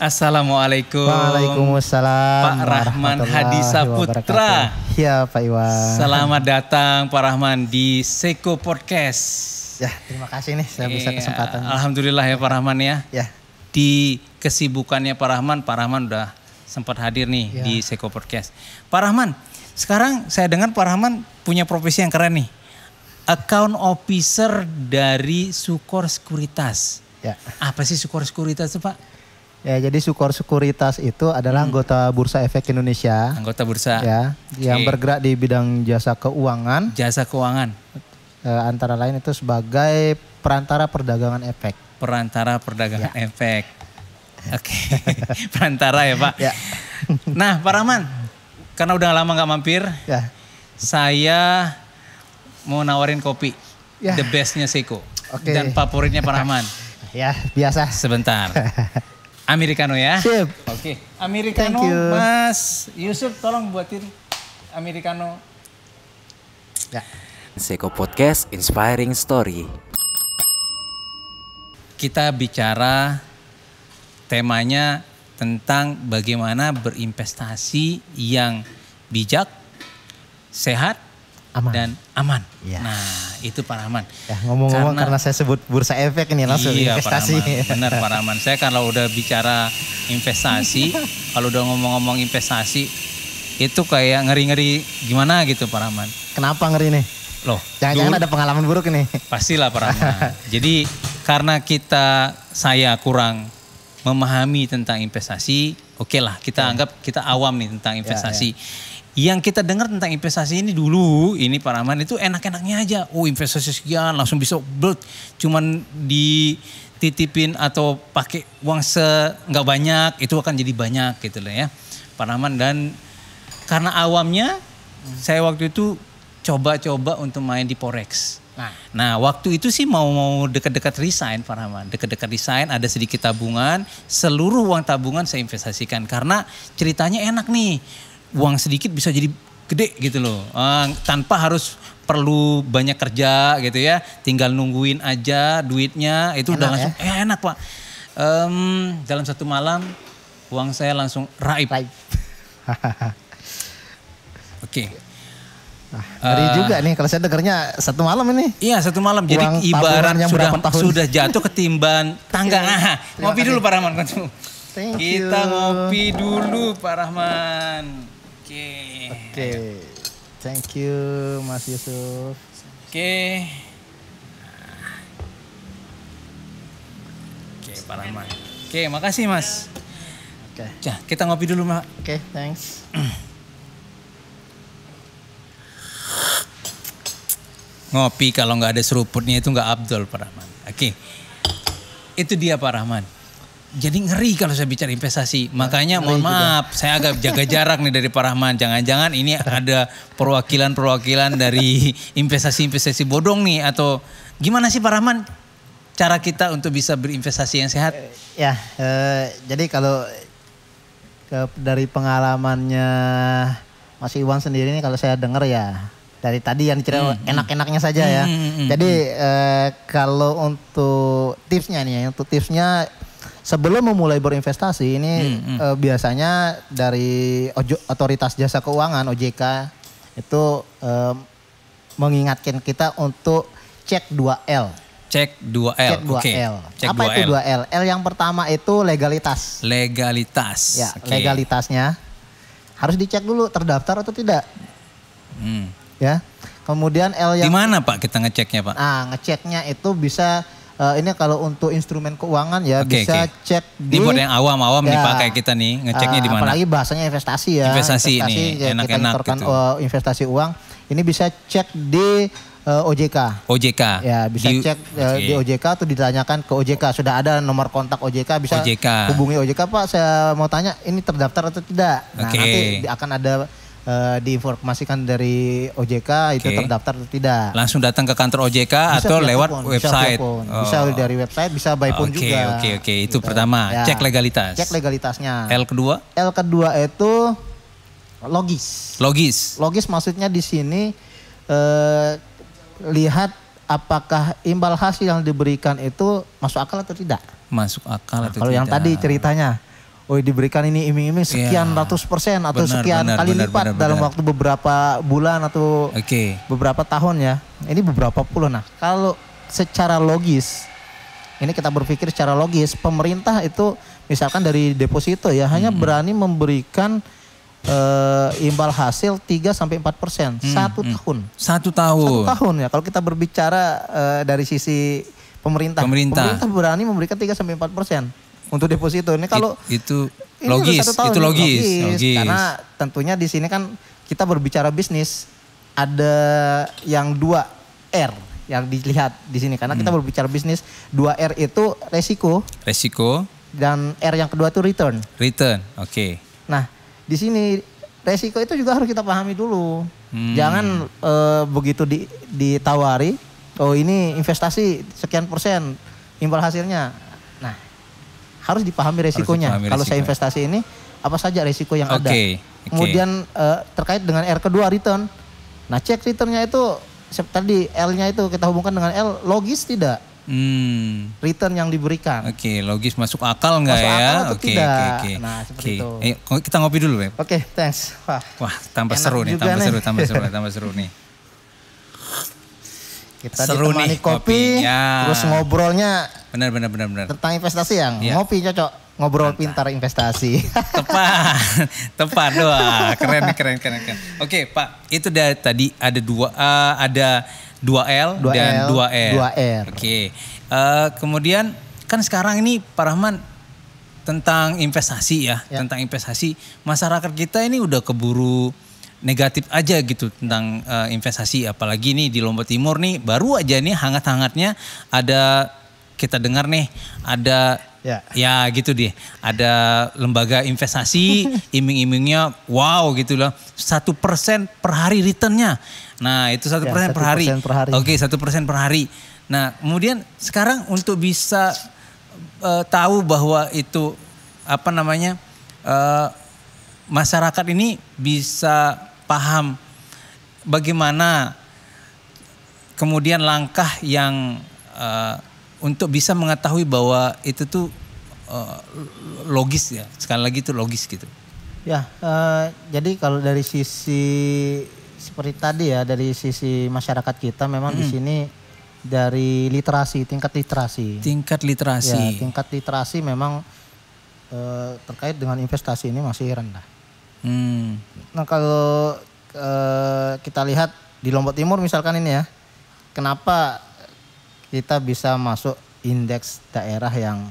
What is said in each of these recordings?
Assalamualaikum. Waalaikumsalam. Pak Rahman Hadi Saputra. Ya Pak Iwan. Selamat datang Pak Rahman di Seko Podcast. Ya terima kasih nih saya bisa kesempatan. Alhamdulillah ya Pak Rahman ya. Ya. Di kesibukannya Pak Rahman udah sempat hadir nih di Seko Podcast. Pak Rahman, sekarang saya dengar Pak Rahman punya profesi yang keren nih. Account Officer dari Sukor Sekuritas. Ya. Apa sih Sukor Sekuritas itu Pak? Ya, jadi Sukor Sekuritas itu adalah anggota Bursa Efek Indonesia. Anggota bursa. Ya, yang bergerak di bidang jasa keuangan. Jasa keuangan. Antara lain itu sebagai perantara perdagangan efek. Perantara perdagangan efek. Oke, perantara ya Pak. Ya. Nah Pak Rahman, karena udah lama nggak mampir, saya mau nawarin kopi. The bestnya Seko. Dan favoritnya Pak Rahman. Ya, biasa. Sebentar. Americano ya. Sip. Oke. Americano, Mas Yusuf tolong buatin Americano. Ya. Seko Podcast Inspiring Story. Kita bicara temanya tentang bagaimana berinvestasi yang bijak, sehat, dan aman. Ya. Nah itu Pak Rahman. Ya, ngomong-ngomong karena saya sebut bursa efek ini langsung investasi. Benar Pak Rahman. Saya kalau udah bicara investasi, kalau udah ngomong-ngomong investasi, itu kayak ngeri-ngeri gimana gitu Pak Rahman. Kenapa ngeri nih? Loh, jangan-jangan ada pengalaman buruk ini. Pastilah Pak Rahman. Jadi karena saya kurang memahami tentang investasi, oke lah kita anggap kita awam nih tentang investasi. Yang kita dengar tentang investasi ini dulu, ini Pak Rahman itu enak-enaknya aja. Oh investasi sekian langsung bisa cuman dititipin atau pakai uang nggak banyak, itu akan jadi banyak gitu lah ya Pak Rahman. Dan karena awamnya, saya waktu itu coba-coba untuk main di Forex. Nah waktu itu sih mau dekat-dekat resign Pak Rahman. Dekat-dekat resign ada sedikit tabungan, seluruh uang tabungan saya investasikan. Karena ceritanya enak nih. Uang sedikit bisa jadi gede gitu loh. Tanpa harus perlu banyak kerja gitu ya. Tinggal nungguin aja duitnya itu enak, udah langsung enak Pak. Dalam satu malam uang saya langsung raib. Oke. Ngeri juga nih kalau saya dengarnya satu malam ini. Iya satu malam. Jadi ibarat sudah jatuh ketimbang tangga. Ngopi dulu Pak Rahman. Kita ngopi dulu Pak Rahman. Oke. Thank you Mas Yusuf. Oke Pak Rahman. Oke, makasih Mas. Oke. Kita ngopi dulu Mak. Oke, thanks. Ngopi kalau nggak ada seruputnya itu nggak abdol Pak Rahman. Oke. Itu dia Pak Rahman. Jadi ngeri kalau saya bicara investasi. Makanya mohon maaf, saya agak jaga jarak nih dari Pak Rahman. Jangan-jangan ini ada perwakilan-perwakilan dari investasi-investasi bodong nih. Atau gimana sih Pak Rahman cara kita untuk bisa berinvestasi yang sehat? Ya, jadi kalau dari pengalamannya Mas Iwan sendiri nih kalau saya dengar ya. Dari tadi yang diceritain enak-enaknya saja ya. Jadi kalau untuk tipsnya nih, sebelum memulai berinvestasi ini biasanya dari Otoritas Jasa Keuangan OJK itu mengingatkan kita untuk cek 2L. Cek 2L. Oke. Apa itu 2L? L yang pertama itu legalitas. Legalitas. Ya, legalitasnya harus dicek dulu terdaftar atau tidak. Ya. Kemudian L yang di mana Pak kita ngeceknya Pak? Ngeceknya itu bisa ini kalau untuk instrumen keuangan ya bisa cek di. Ini buat yang awam-awam nih Pak kayak kita nih ngeceknya di mana? Apalagi bahasanya investasi ya. Investasi nih enak-enak gitu. Investasi uang ini bisa cek di OJK. OJK. Ya bisa cek di OJK atau ditanyakan ke OJK. Sudah ada nomor kontak OJK bisa hubungi OJK Pak saya mau tanya ini terdaftar atau tidak. Nah nanti akan ada diinformasikan dari OJK itu terdaftar atau tidak. Langsung datang ke kantor OJK bisa atau lewat website? Bisa dari website, bisa by phone juga. Oke. Itu pertama, cek legalitas. Cek legalitasnya. L kedua? L kedua itu logis. Logis maksudnya di sini lihat apakah imbal hasil yang diberikan itu masuk akal atau tidak. Masuk akal atau kalau tidak. Yang tadi ceritanya diberikan ini iming-iming sekian ratus persen atau sekian kali lipat dalam waktu beberapa bulan atau beberapa tahun ya. Ini beberapa puluh. Nah kalau secara logis, ini kita berpikir secara logis, pemerintah itu misalkan dari deposito ya hanya berani memberikan imbal hasil 3-4% 1 tahun. 1 tahun. 1 tahun ya. Kalau kita berbicara dari sisi pemerintah berani memberikan 3-4% untuk deposito. Ini kalau itu logis, itu logis. Karena tentunya di sini kan kita berbicara bisnis, ada yang 2R yang dilihat di sini karena kita berbicara bisnis. 2R itu resiko dan R yang kedua itu return. Oke. Nah, di sini resiko itu juga harus kita pahami dulu. Jangan begitu ditawari, oh ini investasi sekian persen imbal hasilnya. Nah, harus dipahami resikonya. Kalau saya investasi ini, apa saja resiko yang ada. Kemudian terkait dengan R kedua return. Nah, cek returnnya itu tadi L-nya itu kita hubungkan dengan L, logis tidak? Return yang diberikan. Logis masuk akal nggak ya? Oke. Nah, seperti itu. Kita ngopi dulu, Beb. Oke, thanks. Wah, tambah seru nih, tambah seru nih. Kita ditemani kopi, terus ngobrolnya. Benar. Tentang investasi yang ngopi cocok, ngobrol pintar investasi. Tepat doa, keren. Oke, Pak, itu tadi ada 2L dan 2R. Oke. Kemudian kan sekarang ini Pak Rahman tentang investasi ya. Tentang investasi, masyarakat kita ini udah keburu negatif aja gitu tentang investasi, apalagi nih di Lombok Timur nih baru aja nih hangat-hangatnya ada kita dengar nih ada ya gitu deh, ada lembaga investasi iming-imingnya wow gitu loh 1% per hari returnnya. Nah itu 1% per hari. Oke, 1% per hari. Nah kemudian sekarang untuk bisa tahu bahwa itu apa namanya masyarakat ini bisa paham bagaimana kemudian langkah yang untuk bisa mengetahui bahwa itu tuh logis ya, sekali lagi itu logis gitu. Ya, jadi kalau dari sisi seperti tadi ya, dari sisi masyarakat kita memang di sini dari literasi, tingkat literasi. Ya, tingkat literasi memang terkait dengan investasi ini masih rendah. Nah kalau kita lihat di Lombok Timur misalkan ini ya, kenapa kita bisa masuk indeks daerah yang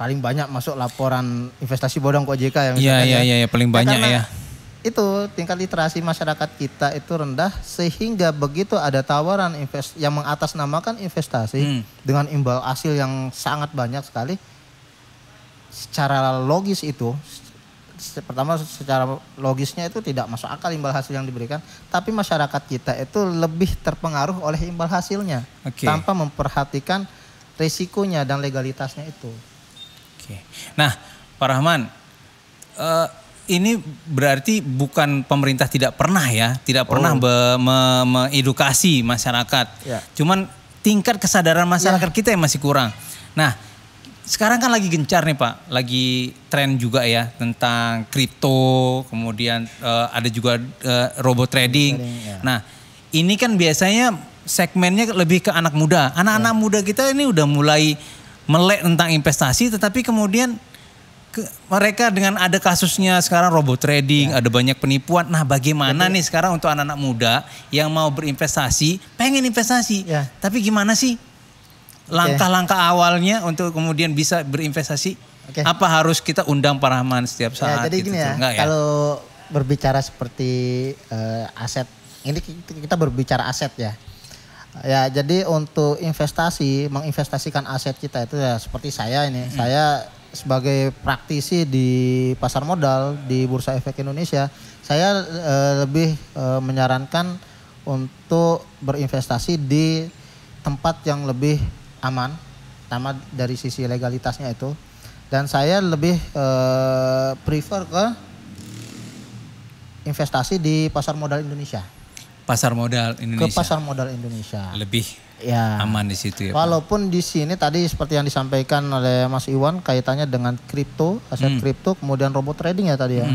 paling banyak masuk laporan investasi bodong ke OJK ya misalkan ya paling banyak ya. Itu tingkat literasi masyarakat kita itu rendah sehingga begitu ada tawaran yang mengatasnamakan investasi dengan imbal hasil yang sangat banyak sekali, secara logis itu pertama secara logisnya itu tidak masuk akal imbal hasil yang diberikan, tapi masyarakat kita itu lebih terpengaruh oleh imbal hasilnya tanpa memperhatikan risikonya dan legalitasnya itu. Nah Pak Rahman, ini berarti bukan pemerintah tidak pernah mengedukasi masyarakat, cuman tingkat kesadaran masyarakat kita yang masih kurang. Nah sekarang kan lagi gencar nih Pak, lagi tren juga ya tentang kripto, kemudian ada juga robot trading. Nah ini kan biasanya segmennya lebih ke anak muda. Anak-anak muda kita ini udah mulai melek tentang investasi, tetapi kemudian mereka dengan ada kasusnya sekarang robot trading, ada banyak penipuan. Nah bagaimana nih sekarang untuk anak-anak muda yang mau berinvestasi, pengen investasi, tapi gimana sih langkah-langkah awalnya untuk kemudian bisa berinvestasi? Apa harus kita undang Pak Rahman setiap saat? Jadi gitu, gini ya, kalau berbicara seperti aset, ini kita berbicara aset ya. Ya jadi untuk investasi, menginvestasikan aset kita itu ya seperti saya ini. Saya sebagai praktisi di pasar modal di Bursa Efek Indonesia, saya lebih menyarankan untuk berinvestasi di tempat yang lebih aman, pertama dari sisi legalitasnya itu. Dan saya lebih prefer ke investasi di pasar modal Indonesia. Pasar modal Indonesia. Ke pasar modal Indonesia. Lebih Ya. Aman di situ ya Pak. Walaupun di sini tadi seperti yang disampaikan oleh Mas Iwan kaitannya dengan kripto, aset kripto, kemudian robot trading ya tadi ya.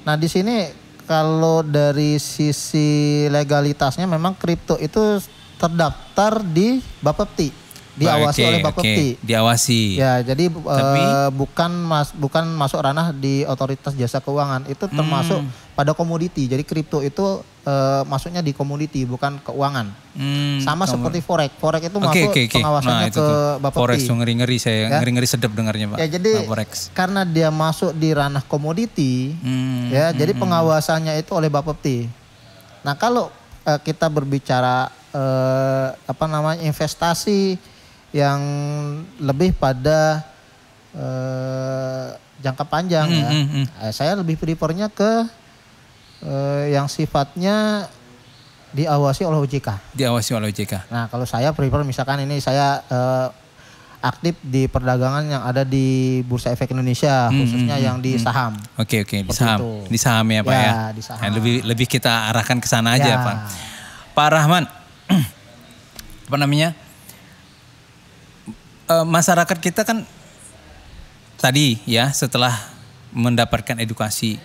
Nah di sini kalau dari sisi legalitasnya memang kripto itu terdaftar di Bapepti, diawasi oleh Bapepti. Diawasi. Ya jadi bukan masuk ranah di otoritas jasa keuangan, itu termasuk pada komoditi. Jadi kripto itu masuknya di komoditi bukan keuangan. Sama seperti forex. Forex itu masuk pengawasannya ke Bapepti. Forex tuh ngeri-ngeri saya, ngeri-ngeri sedap dengarnya Pak. Ya jadi karena dia masuk di ranah komoditi, ya jadi pengawasannya itu oleh Bapepti. Nah kalau kita berbicara investasi yang lebih pada jangka panjang saya lebih prefernya ke yang sifatnya diawasi oleh OJK. Diawasi oleh OJK. Nah kalau saya prefer misalkan ini saya aktif di perdagangan yang ada di Bursa Efek Indonesia, khususnya yang di saham. Oke, di saham. Di saham ya Pak ya. Di saham. Nah, lebih kita arahkan ke sana aja Pak. Pak Rahman, masyarakat kita kan tadi ya setelah mendapatkan edukasi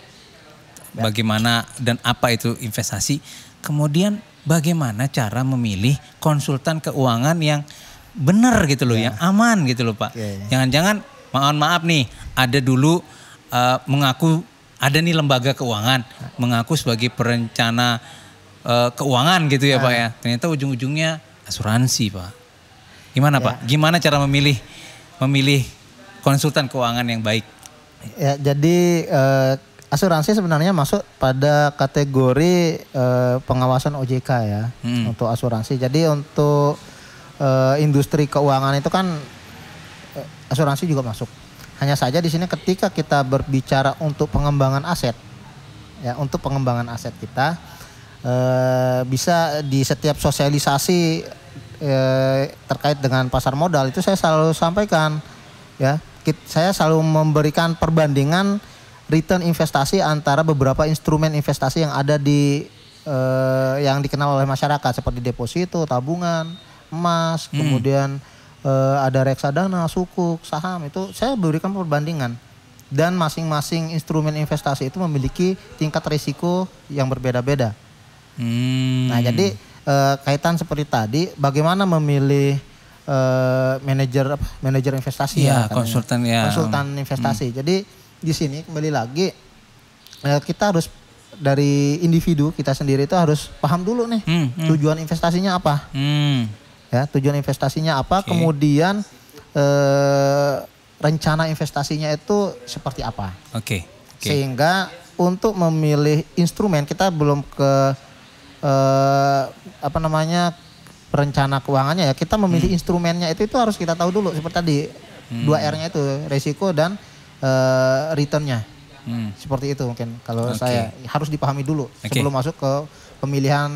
bagaimana dan apa itu investasi, kemudian bagaimana cara memilih konsultan keuangan yang benar gitu loh, yang aman gitu loh Pak. Jangan-jangan mohon maaf nih, ada dulu mengaku ada nih lembaga keuangan mengaku sebagai perencana keuangan gitu ya Pak ya. Ternyata ujung-ujungnya asuransi Pak. Gimana Pak? Gimana cara memilih konsultan keuangan yang baik? Ya jadi asuransi sebenarnya masuk pada kategori pengawasan OJK ya untuk asuransi. Jadi untuk industri keuangan itu kan asuransi juga masuk. Hanya saja di sini ketika kita berbicara untuk pengembangan aset, ya untuk pengembangan aset kita bisa di setiap sosialisasi terkait dengan pasar modal itu saya selalu sampaikan ya. Saya selalu memberikan perbandingan return investasi antara beberapa instrumen investasi yang ada di yang dikenal oleh masyarakat seperti deposito, tabungan, emas, kemudian ada reksadana, sukuk, saham, itu saya berikan perbandingan. Dan masing-masing instrumen investasi itu memiliki tingkat risiko yang berbeda-beda. Nah jadi kaitan seperti tadi, bagaimana memilih manajer investasi ya konsultan investasi. Jadi di sini kembali lagi kita harus dari individu kita sendiri itu harus paham dulu nih tujuan investasinya apa. Ya, tujuan investasinya apa, kemudian rencana investasinya itu seperti apa. Sehingga untuk memilih instrumen kita belum ke perencana keuangannya ya, kita memilih instrumennya itu harus kita tahu dulu seperti tadi 2R-nya itu risiko dan returnnya. Seperti itu mungkin kalau saya harus dipahami dulu sebelum masuk ke pemilihan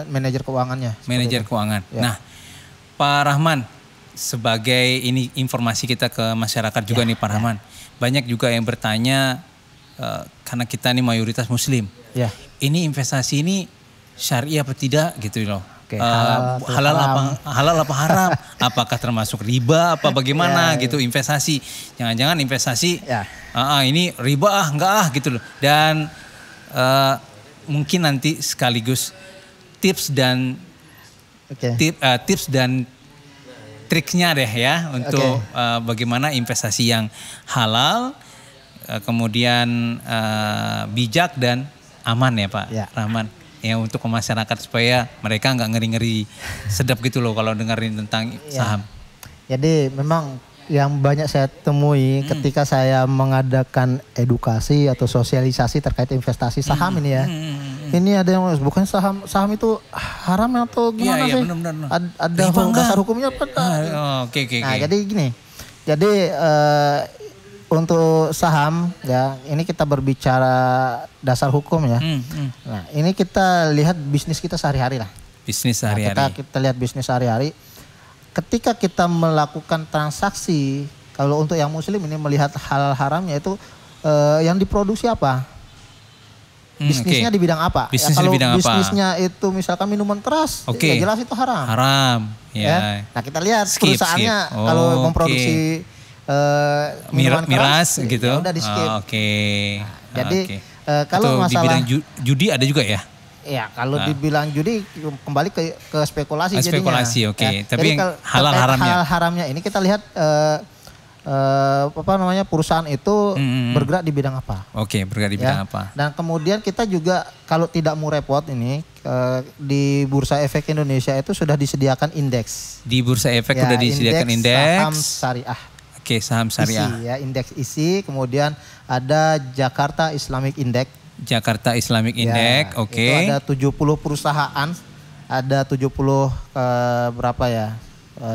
manajer keuangannya. Manajer keuangan. Ya. Nah, Pak Rahman, sebagai ini informasi kita ke masyarakat juga nih Pak Rahman. Banyak juga yang bertanya karena kita ini mayoritas Muslim. Ini investasi ini syariah apa tidak gitu loh. Halal apa haram? Apakah termasuk riba apa bagaimana gitu investasi? Jangan-jangan investasi ini riba enggak gitu loh. Dan mungkin nanti sekaligus tips dan triknya deh ya untuk bagaimana investasi yang halal, kemudian bijak dan aman ya Pak Rahman. Ya untuk masyarakat supaya mereka nggak ngeri-ngeri sedap gitu loh kalau dengerin tentang saham. Jadi memang yang banyak saya temui ketika saya mengadakan edukasi atau sosialisasi terkait investasi saham ini ya. Ini ada yang bukan saham itu haram atau gimana sih? Bener. Ada dasar hukumnya apa? Nah jadi gini. Jadi untuk saham ya ini kita berbicara dasar hukum ya. Nah ini kita lihat bisnis kita sehari-hari lah. Bisnis sehari-hari. Kita lihat bisnis sehari-hari. Ketika kita melakukan transaksi, kalau untuk yang Muslim ini melihat halal haramnya itu yang diproduksi apa? bisnisnya di bidang apa. Bisnisnya kalau di bidang apa? Bisnisnya itu misalkan minuman keras, ya jelas itu haram. Haram, ya. Nah kita lihat perusahaannya kalau memproduksi minuman miras keras, gitu. Ya udah di skip. Jadi kalau atau masalah di bidang judi ada juga ya? Ya kalau dibilang judi kembali ke spekulasi jadinya. Spekulasi, Ya. Tapi jadi halal haramnya. Halal haramnya ini kita lihat perusahaan itu bergerak di bidang apa? Bergerak di bidang apa? Dan kemudian kita juga kalau tidak mau repot ini di Bursa Efek Indonesia itu sudah disediakan indeks. Di Bursa Efek sudah disediakan indeks saham syariah. Saham syariah. Isi, ya, indeks isi, kemudian ada Jakarta Islamic Index. Jakarta Islamic Index, Itu ada 70 perusahaan, ada 70 berapa ya?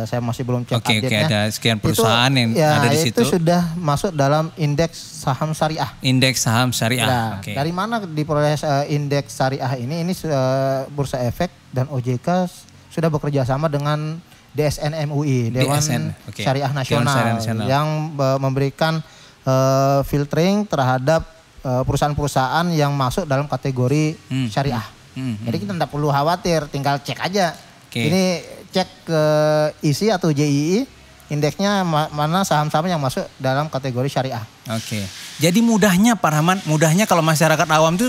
Saya masih belum cek update-nya. Ada sekian perusahaan yang ada di situ. Itu sudah masuk dalam indeks saham syariah. Indeks saham syariah. Nah, dari mana diproses indeks syariah ini? Ini Bursa Efek dan OJK sudah bekerja sama dengan DSN MUI, Dewan Syariah Nasional, yang memberikan filtering terhadap perusahaan-perusahaan yang masuk dalam kategori syariah. Jadi kita tidak perlu khawatir, tinggal cek aja. Ini cek ke ISI atau JII, indeksnya mana saham-saham yang masuk dalam kategori syariah. Jadi mudahnya Pak Rahman, kalau masyarakat awam itu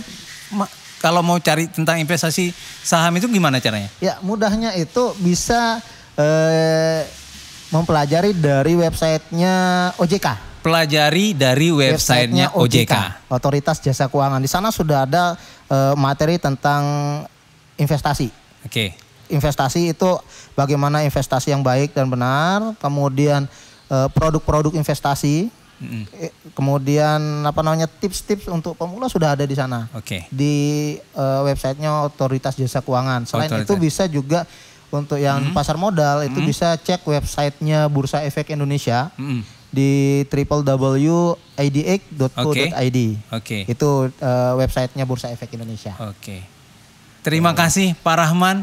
kalau mau cari tentang investasi saham itu gimana caranya? Ya mudahnya itu bisa mempelajari dari websitenya OJK. Pelajari dari websitenya OJK. Otoritas Jasa Keuangan. Di sana sudah ada materi tentang investasi. Investasi itu bagaimana investasi yang baik dan benar, kemudian produk-produk investasi, kemudian tips-tips untuk pemula sudah ada di sana. Di websitenya Otoritas Jasa Keuangan. Selain itu bisa juga untuk yang pasar modal itu bisa cek websitenya Bursa Efek Indonesia di www.idx.co.id. Itu websitenya Bursa Efek Indonesia. Terima kasih Pak Rahman.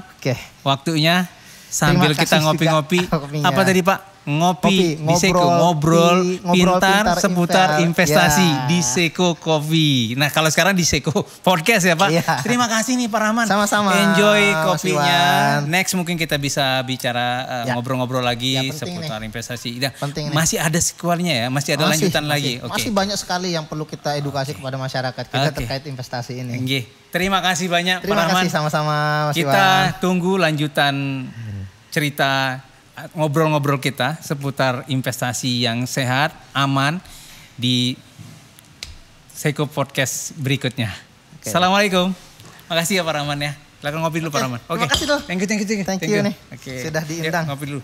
Waktunya sambil kita ngopi-ngopi. Apa tadi Pak? Ngopi di Seko, ngobrol pintar seputar investasi di Seko Coffee. Nah kalau sekarang di Seko Podcast ya Pak. Terima kasih nih Pak Rahman. Sama-sama. Enjoy kopinya. Next mungkin kita bisa bicara ngobrol-ngobrol lagi seputar investasi. Masih ada sequelnya ya, masih ada lanjutan lagi. Masih banyak sekali yang perlu kita edukasi kepada masyarakat kita terkait investasi ini. Terima kasih banyak Pak Rahman. Terima kasih sama-sama Mas Iwan. Kita tunggu lanjutan cerita ngobrol-ngobrol kita seputar investasi yang sehat, aman di Seko Podcast berikutnya. Assalamualaikum. Makasih ya Pak Rahman ya. Silakan ngopi dulu Pak Rahman. Terima kasih loh. Thank you. Thank you nih. Sudah diundang. Ngopi dulu.